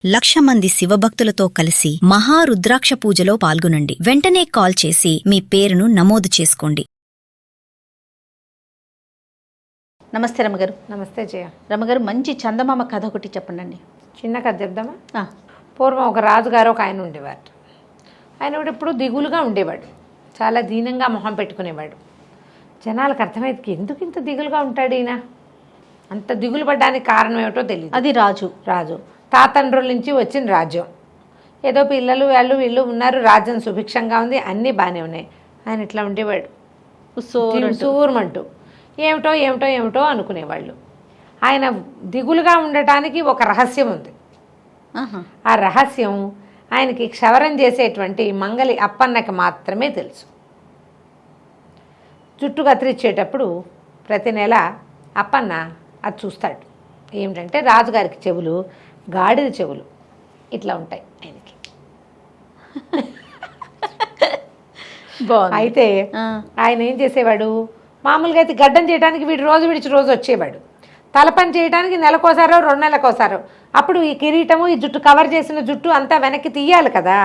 1,00,000 మంది శివభక్తులతో కలిసి మహారుద్రాక్ష పూజలో పాల్గొనండి. వెంటనే కాల్ చేసి మీ పేరును నమోదు చేసుకోండి. నమస్తే రమగారు. నమస్తే జయ. రమగారు, మంచి చందమామ కథ ఒకటి చెప్పండి. చిన్న కథ చెప్దామా? పూర్వం ఒక రాజుగారు ఒక ఆయన ఉండేవాడు. ఆయన కూడా ఎప్పుడు దిగులుగా ఉండేవాడు. చాలా దీనంగా మొహం పెట్టుకునేవాడు. జనాలకు అర్థమైంది, ఎందుకు ఇంత దిగులుగా ఉంటాడు ఈయన, అంత దిగులు పడ్డానికి కారణం ఏమిటో తెలియదు. అది రాజు తాతండ్రుల నుంచి వచ్చిన రాజ్యం. ఏదో పిల్లలు వాళ్ళు వీళ్ళు ఉన్నారు, రాజ్యం సుభిక్షంగా ఉంది, అన్నీ బాగానే ఉన్నాయి. ఆయన ఇట్లా ఉండేవాడు, సూర్మంటూ ఏమిటో ఏమిటో ఏమిటో అనుకునేవాళ్ళు. ఆయన దిగులుగా ఉండటానికి ఒక రహస్యం ఉంది. ఆ రహస్యం ఆయనకి క్షవరం చేసేటువంటి మంగలి అప్పన్నకి మాత్రమే తెలుసు. జుట్టు కత్తిరించేటప్పుడు ప్రతి నెల అప్పన్న అది చూస్తాడు. ఏమిటంటే రాజుగారికి చెవులు గాడిద చెవులు ఇట్లా ఉంటాయి ఆయనకి. అయితే ఆయన ఏం చేసేవాడు, మామూలుగా అయితే గడ్డం చేయడానికి వీడు రోజు విడిచి రోజు వచ్చేవాడు. తలపని చేయడానికి నెలకోసారో 2 నెలలకోసారో. అప్పుడు ఈ కిరీటము, ఈ జుట్టు కవర్ చేసిన జుట్టు అంతా వెనక్కి తీయాలి కదా,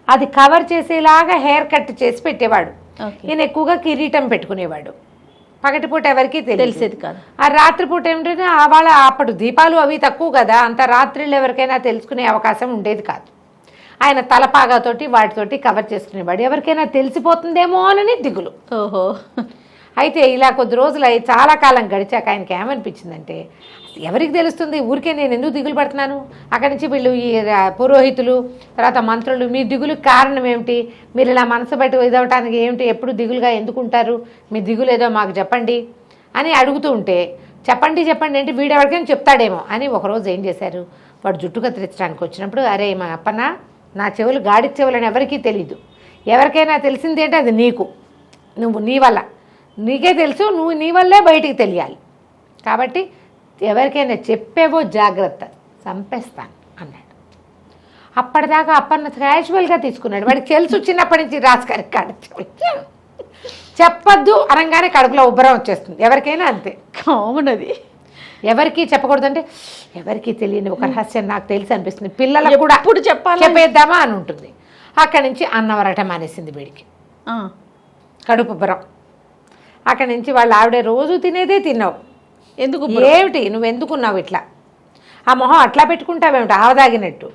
అది కవర్ చేసేలాగా హెయిర్ కట్ చేసి పెట్టేవాడు. ఈయన ఎక్కువగా కిరీటం పెట్టుకునేవాడు. పగటిపూట ఎవరికి తెలిసేది కాదు. ఆ రాత్రిపూట ఏమిటంటే వాళ్ళ అప్పుడు దీపాలు అవి తక్కువ కదా, అంత రాత్రిళ్ళు ఎవరికైనా తెలుసుకునే అవకాశం ఉండేది కాదు. ఆయన తలపాగాతోటి వాటితోటి కవర్ చేసుకునేవాడు. ఎవరికైనా తెలిసిపోతుందేమో అని దిగులు. ఓహో. అయితే ఇలా కొద్ది రోజులు చాలా కాలం గడిచాక ఆయనకి ఏమనిపించిందంటే, ఎవరికి తెలుస్తుంది, ఊరికే నేను ఎందుకు దిగులు పడుతున్నాను, అక్కడి నుంచి వీళ్ళు ఈ పురోహితులు తర్వాత మంత్రులు మీ దిగులుకి కారణం ఏమిటి, మీరు ఇలా మనసు బట్టి ఇదవటానికి ఏమిటి, ఎప్పుడు దిగులుగా ఎందుకుంటారు, మీ దిగులు ఏదో మాకు చెప్పండి అని అడుగుతూ ఉంటే, చెప్పండి అంటే వీడు ఎవరికైనా చెప్తాడేమో అని ఒకరోజు ఏం చేశారు, వాడు జుట్టు కత్తిరించడానికి వచ్చినప్పుడు, అరే మా అప్పన్న, నా చెవులు గాడి చెవులని ఎవరికీ తెలీదు, ఎవరికైనా తెలిసింది అంటే అది నీకు, నువ్వు నీ వల్ల నీకే తెలుసు, నువ్వు నీ వల్లే బయటికి తెలియాలి, కాబట్టి ఎవరికైనా చెప్పేవో జాగ్రత్త, చంపేస్తాను అన్నాడు. అప్పటిదాకా అప్పన్న క్యాజువల్గా తీసుకున్నాడు. వాడికి తెలుసు చిన్నప్పటి నుంచి రాజుగారికి కడుపు చెప్పద్దు అనగానే కడుపులో ఉబ్బరం వచ్చేస్తుంది, ఎవరికైనా అంతే. అవునది ఎవరికి చెప్పకూడదంటే ఎవరికి తెలియని ఒక రహస్యం నాకు తెలిసి అనిపిస్తుంది, పిల్లలకు కూడా ఇప్పుడు చెప్పేద్దామా అని ఉంటుంది. అక్కడి నుంచి అన్నవరటం మానేసింది వీడికి, కడుపు ఉబ్బరం. అక్కడి నుంచి వాళ్ళ ఆవిడే రోజు తినేదే తిన్నావు, ఎందుకు ఏమిటి నువ్వు ఎందుకున్నావు ఇట్లా, ఆ మొహం అట్లా పెట్టుకుంటావేమిటి ఆవదాగినట్టు,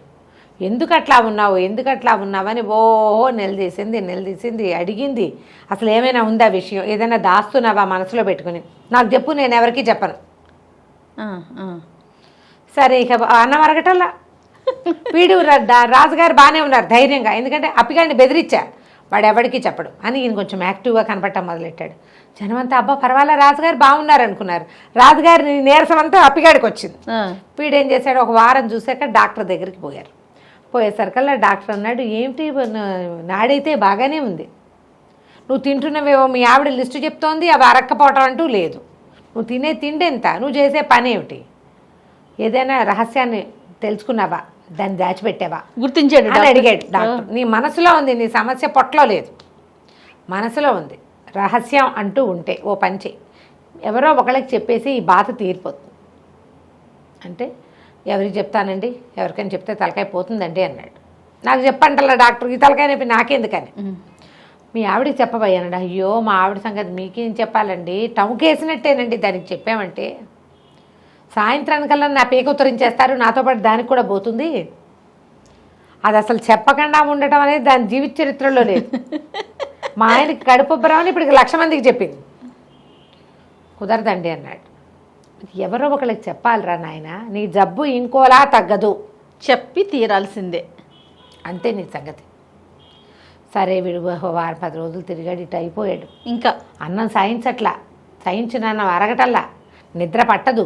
ఎందుకు అట్లా ఉన్నావు అని ఓహో నిలదీసింది అడిగింది. అసలు ఏమైనా ఉందా విషయం, ఏదైనా దాస్తున్నావా మనసులో పెట్టుకుని, నాకు చెప్పు, నేను ఎవరికి చెప్పను. సరే ఇక అన్నం అరగటల్లా వీడు రాజుగారు బాగానే ఉన్నారు ధైర్యంగా, ఎందుకంటే అప్పిగాడిని బెదిరించా, వాడు ఎవరికి చెప్పడు అని ఈయన కొంచెం యాక్టివ్గా కనపడటం మొదలెట్టాడు. జనమంతా అబ్బా పర్వాలే రాజుగారు బాగున్నారు అనుకున్నారు. రాజుగారి నీరసం అంతా అప్పిగాడికి వచ్చింది. వీడేం చేశాడు, ఒక వారం చూశాక డాక్టర్ దగ్గరికి పోయారు. పోయేసరికల్లా డాక్టర్ అన్నాడు, ఏమిటి నాడైతే బాగానే ఉంది, నువ్వు తింటున్నవేవో మీ ఆవిడ లిస్టు చెప్తోంది, అవి అరక్కపోవటం అంటూ లేదు, నువ్వు తినే తిండి ఎంత, నువ్వు చేసే పని ఏమిటి, ఏదైనా రహస్యాన్ని తెలుసుకున్నావా, దాన్ని దాచిపెట్టావా, గుర్తించాడు అని అడిగాడు డాక్టర్. నీ మనసులో ఉంది, నీ సమస్య పొట్టలో లేదు, మనసులో ఉంది. రహస్యం అంటూ ఉంటే ఓ పని చేయి, ఎవరో ఒకళ్ళకి చెప్పేసి ఈ బాధ తీరిపోతుంది. అంటే ఎవరికి చెప్తానండి, ఎవరికైనా చెప్తే తలకాయ పోతుందండి అన్నాడు. నాకు చెప్పంటల్లా డాక్టర్, ఈ తలకాయ నొప్పి నాకెందుకని, మీ ఆవిడకి చెప్పబోయానండి. అయ్యో మా ఆవిడ సంగతి మీకేం చెప్పాలండి, టముకేసినట్టేనండి, దానికి చెప్పామంటే సాయంత్రానికల్లా నా పీక ఉత్తరించేస్తారు, నాతో పాటు దానికి కూడా పోతుంది, అది అసలు చెప్పకుండా ఉండటం అనేది దాని జీవిత చరిత్రలో లేదు. మా ఆయనకి కడుపుబ్బరామని ఇప్పటికి 1,00,000 మందికి చెప్పింది, కుదరదండి అన్నాడు. ఎవరో ఒకళ్ళకి చెప్పాలిరా నాయన, నీ జబ్బు ఇంకోలా తగ్గదు, చెప్పి తీరాల్సిందే, అంతే నీ సంగతి. సరే వీడు 10 రోజులు తిరిగాడు, ఇటు అయిపోయాడు. ఇంకా అన్నం సాయించిన అరగటల్లా, నిద్ర పట్టదు,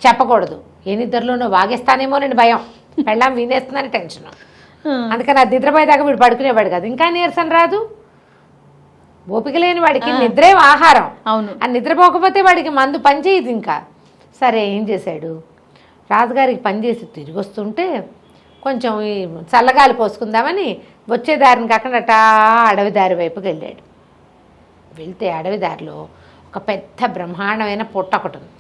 చెప్పకూడదు, ఏ నిద్రలోనో వాగేస్తానేమో నేను భయం, పెళ్ళాం వినేస్తుందని టెన్షన్. అందుకని ఆ నిద్రపోయేదాకా వీడు పడుకునేవాడు కాదు. ఇంకా నీరసం రాదు, ఓపిక లేని వాడికి నిద్రే ఆహారం. అవును, ఆ నిద్రపోకపోతే వాడికి మందు పనిచేయదు ఇంకా. సరే ఏం చేశాడు, రాజుగారికి పనిచేసి తిరిగి వస్తుంటే కొంచెం ఈ చల్లగాలి పోసుకుందామని వచ్చే దారిని కాకుండా అడవి దారి వైపుకి వెళ్ళాడు. వెళ్తే అడవి దారిలో ఒక పెద్ద బ్రహ్మాండమైన పుట్ట ఒకటి ఉంది.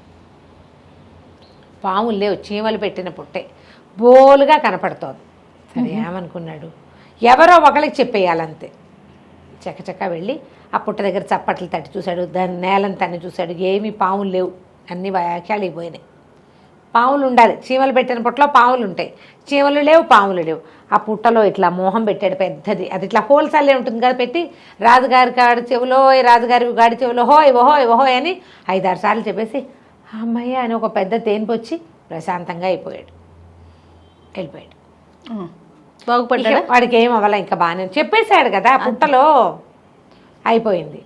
పాములు లేవు, చీమలు పెట్టిన పుట్టే. బోలుగా కనపడుతోంది. సరే ఏమనుకున్నాడు, ఎవరో ఒకరికి చెప్పేయాలంతే. చకచకా వెళ్ళి ఆ పుట్ట దగ్గర చప్పట్లు తట్టి చూశాడు, దాని నేలను తన్ని చూశాడు. ఏమీ పాములు లేవు, అన్ని వ్యాఖ్యాలు అయిపోయినాయి. పాములు ఉండాలి, చీమలు పెట్టిన పుట్టలో పాములు ఉంటాయి, చీమలు లేవు, పాములు లేవు. ఆ పుట్టలో ఇట్లా మోహం పెట్టాడు పెద్దది, అది ఇట్లా హోల్సేలే ఉంటుంది కదా, పెట్టి రాజుగారి గాడి చెవులో, రాజుగారి గాడి చెవులో హోయ్ ఓహోయ్ ఓహోయ్ అని 5-6 సార్లు చెప్పేసి అమ్మయ్య అని ఒక పెద్ద తేనిపొచ్చి ప్రశాంతంగా అయిపోయాడు, వెళ్ళిపోయాడు. బాగుపడ్డా? వాడికి ఏం అవ్వాల, ఇంకా బాగానే చెప్పేశాడు కదా. పుట్టలో అయిపోయింది.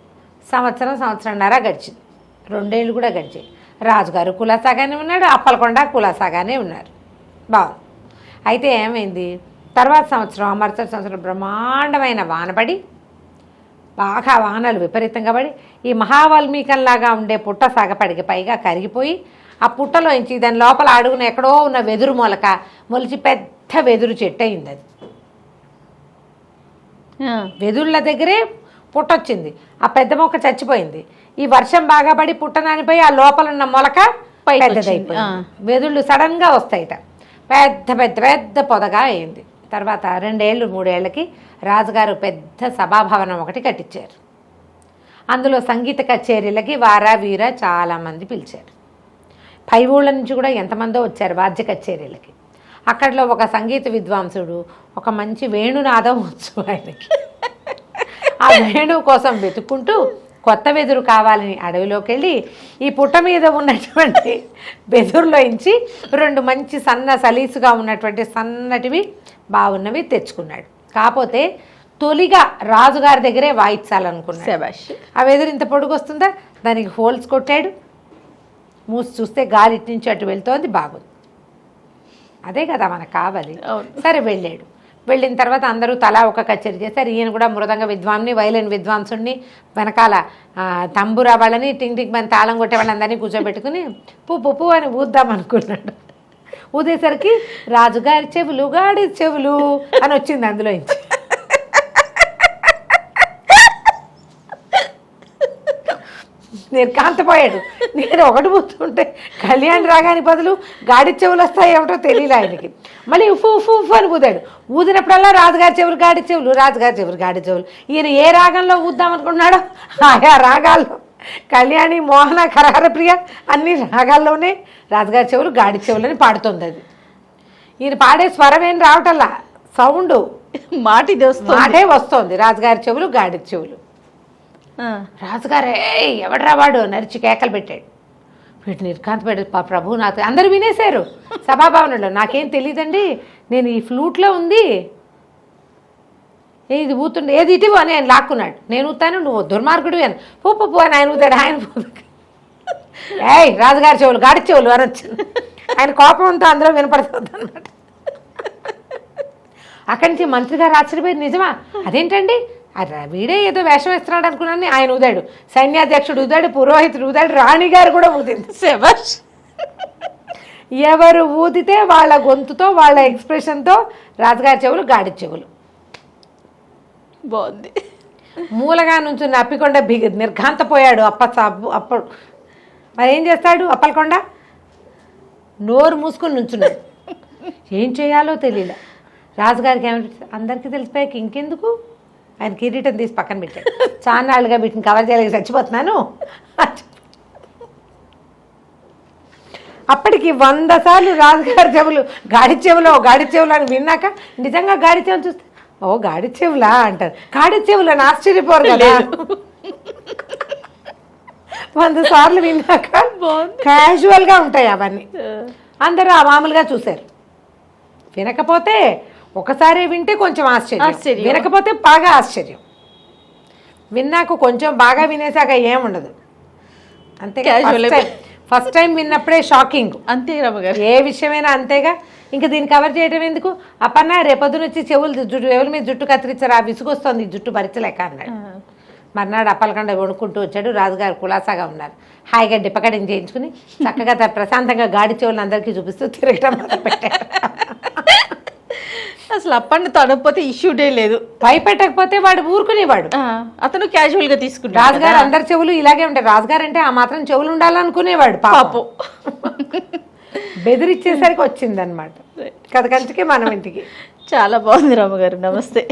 సంవత్సరంన్నర గడిచింది, 2 ఏళ్ళు కూడా గడిచాయి. రాజుగారు కులాసాగానే ఉన్నాడు, అప్పలకొండ కులాసాగానే ఉన్నారు. బాగుంది. అయితే ఏమైంది, తర్వాత సంవత్సరం మరుసటి సంవత్సరం బ్రహ్మాండమైన వానపడి, బాగా వానలు విపరీతంగా పడి ఈ మహావాల్మీకంలాగా ఉండే పుట్ట సాగపడికి పైగా కరిగిపోయి, ఆ పుట్టలోంచి దాని లోపల అడుగున ఎక్కడో ఉన్న వెదురు మొలక మొలిచి పెద్ద వెదురు చెట్టు అయింది. అది వెదుర్ల దగ్గరే పుట్టొచ్చింది, ఆ పెద్ద మొక్క చచ్చిపోయింది. ఈ వర్షం బాగా పడి పుట్ట నానిపోయి ఆ లోపల ఉన్న మొలక పెద్దదైపోయింది. వెదుళ్ళు సడన్గా వస్తాయిట, పెద్ద పెద్ద పెద్ద పొదగా అయింది. తర్వాత 2-3 ఏళ్ళకి రాజుగారు పెద్ద సభాభవనం ఒకటి కట్టించారు. అందులో సంగీత కచేరీలకి వారా వీర చాలామంది పిలిచారు. పై ఊళ్ళ నుంచి కూడా ఎంతమందో వచ్చారు వాద్య కచేరీలకి. అక్కడలో ఒక సంగీత విద్వాంసుడు ఒక మంచి వేణునాదం వచ్చు ఆయనకి. ఆ వేణువు కోసం వెతుక్కుంటూ కొత్త వెదురు కావాలని అడవిలోకి వెళ్ళి ఈ పుట్ట మీద ఉన్నటువంటి వెదురులోంచి 2 మంచి సలీసుగా ఉన్నటువంటి సన్నటివి బాగున్నవి తెచ్చుకున్నాడు. కాకపోతే తొలిగా రాజుగారి దగ్గరే వాయించాలనుకున్నాడు. ఆ వెదురు ఇంత పొడుగు వస్తుందా, దానికి హోల్స్ కొట్టాడు. మూసి చూస్తే గాలి ఇటు నుంచి అటు వెళ్తోంది, బాగుంది. అదే కదా మనకు కావాలి. సరే వెళ్ళాడు. వెళ్ళిన తర్వాత అందరూ తలా ఒక కచేరీ చేశారు. ఈయన కూడా మృదంగ విద్వాంని, వైలిన్ విద్వాంసుడిని, వెనకాల తంబురా వాళ్ళని, టింగ్ టింగ్ అని తాళం కొట్టే వాళ్ళందరినీ కూర్చోబెట్టుకుని పువ్వు అని ఊద్దాం అనుకున్నాడు. ఊదేసరికి రాజుగారి చెవులు గాడి చెవులు అని వచ్చింది అందులో నుంచి. నిర్కాంతపోయాడు. నేను ఒకటి పూస్తుంటే కళ్యాణ్ రాగాని బదులు గాడి చెవులు వస్తాయి ఏమిటో తెలియలే ఆయనకి. మళ్ళీ ఉఫు ఉఫు ఉఫు అని ఊదాడు. ఊదినప్పుడల్లా రాజుగారి చెవులు గాడి చెవులు, రాజుగారి చెవులు గాడి చెవులు. ఈయన ఏ రాగంలో ఊద్దామనుకున్నాడో ఆయా రాగాల్లో, కళ్యాణి, మోహన, కరహరప్రియ అన్ని రాగాల్లోనే రాజుగారి చెవులు గాడి చెవులని పాడుతుంది. అది ఈయన పాడే స్వరమేం రావటల్లా, సౌండ్ మాటే వస్తుంది. రాజుగారి చెవులు గాడి చెవులు. రాజుగారే ఎవడరా వాడు నరిచి కేకలు పెట్టాడు. వీటి నిర్కాంతపడి ప్రభు నాకు అందరూ వినేశారు సభాభవనంలో. నాకేం తెలియదండి, నేను ఈ ఫ్లూట్లో ఉంది, ఇది ఊతుండే, ఏది ఇటీవో అని ఆయన లాక్కున్నాడు. నేను ఊతాను, నువ్వు దుర్మార్గుడు అని పూ అని ఆయన ఊతాడు. ఆయన ఏయ్ రాజుగారి చెవులు గాడి చెవులు అనొచ్చు. ఆయన కోపం అంతా అందులో వినపడుతుంది అన్నమాట. అక్కడి నుంచి మంత్రి గారు ఆశ్చర్యపోయి, నిజమా, అదేంటండి, వీడే ఏదో వేషం వేస్తున్నాడు అనుకున్నాను. ఆయన ఊదాడు, సైన్యాధ్యక్షుడు ఊదాడు, పురోహితుడు ఊదాడు, రాణిగారు కూడా ఊదింది. ఎవరు ఊదితే వాళ్ళ గొంతుతో, వాళ్ళ ఎక్స్ప్రెషన్తో రాజుగారి చెవులు గాడి చెవులు. బాగుంది. మూలగా నుంచి అప్పికొండ నిర్ఘాంతపోయాడు. అప్పుడు మరి ఏం చేస్తాడు అప్పలకొండ? నోరు మూసుకొని నుంచున్నాడు. ఏం చేయాలో తెలియలే. రాజుగారికి ఏమంటే అందరికీ తెలిసిపోయాక ఇంకెందుకు, ఆయన కిరీటం తీసి పక్కన పెట్టాడు. చాన్నాళ్ళుగా వీటిని కవర్ చేయలేక చచ్చిపోతున్నాను. అప్పటికి 100 సార్లు రాజుగారి చెవులు గాడి చెవులు అని విన్నాక నిజంగా గాడి చెవులు చూస్తే, ఓ గాడి చెవులా అంటారు. గాడి చెవులు అని ఆశ్చర్యపోరు కదా. 100 సార్లు విన్నాక క్యాజువల్గా ఉంటాయి అవన్నీ. అందరూ ఆ మామూలుగా చూశారు. వినకపోతే ఒకసారి వింటే కొంచెం ఆశ్చర్యం, వినకపోతే బాగా ఆశ్చర్యం. విన్నాక కొంచెం బాగా వినేసాక ఏముండదు. అంతే. ఫస్ట్ టైం విన్నప్పుడే షాకింగ్. అంతే ఏ విషయమైనా అంతేగా. ఇంకా దీన్ని కవర్ చేయడం ఎందుకు? అప్పన్న రేపొద్దున వచ్చి చెవుల మీద జుట్టు కత్తిరించారు, ఆ విసుగొస్తుంది, జుట్టు భరించలేక అన్నాడు. మర్నాడు అప్పలకొండ కొనుక్కుంటూ వచ్చాడు. రాజుగారు కులాసాగా ఉన్నారు. హాయిగా డిప్పకటింగ్ చేయించుకుని చక్కగా ప్రశాంతంగా గాడి చెవులను అందరికీ చూపిస్తూ తిరగడం మొదలుపెట్టారు. అసలు అప్పని తడకపోతే ఇష్యూడే లేదు, భయపెట్టకపోతే వాడు ఊరుకునేవాడు. అతను క్యాజువల్ గా తీసుకున్నాడు. రాజుగారు అందరి చెవులు ఇలాగే ఉంటాయి. రాజుగారు అంటే ఆ మాత్రం చెవులు ఉండాలనుకునేవాడు పాపం. బెదిరిచ్చేసరికి వచ్చిందనమాట. కథ కంచికి మనం ఇంటికి. చాలా బాగుంది రమ్మగారు. నమస్తే.